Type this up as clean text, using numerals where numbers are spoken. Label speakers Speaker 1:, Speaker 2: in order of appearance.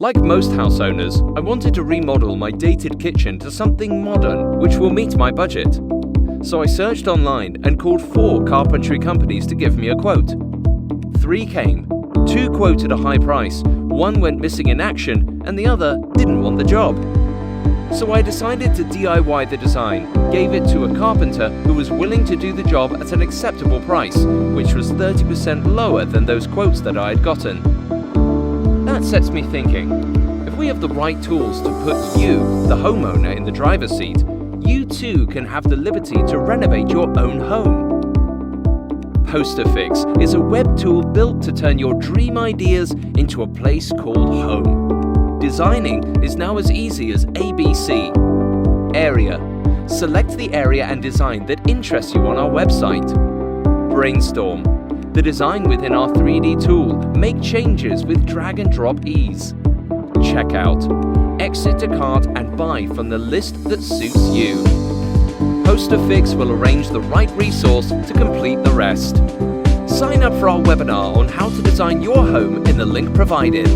Speaker 1: Like most house owners, I wanted to remodel my dated kitchen to something modern which will meet my budget. So I searched online and called 4 carpentry companies to give me a quote. 3 came, 2 quoted a high price, 1 went missing in action and the other didn't want the job. So I decided to DIY the design, gave it to a carpenter who was willing to do the job at an acceptable price, which was 30% lower than those quotes that I had gotten. That sets me thinking, if we have the right tools to put you, the homeowner, in the driver's seat, you too can have the liberty to renovate your own home. Postofixe is a web tool built to turn your dream ideas into a place called home. Designing is now as easy as ABC. Area. Select the area and design that interests you on our website. Brainstorm. The design within our 3D tool. Make changes with drag and drop ease. Checkout. Exit to cart and buy from the list that suits you. Postofixe will arrange the right resource to complete the rest. Sign up for our webinar on how to design your home in the link provided.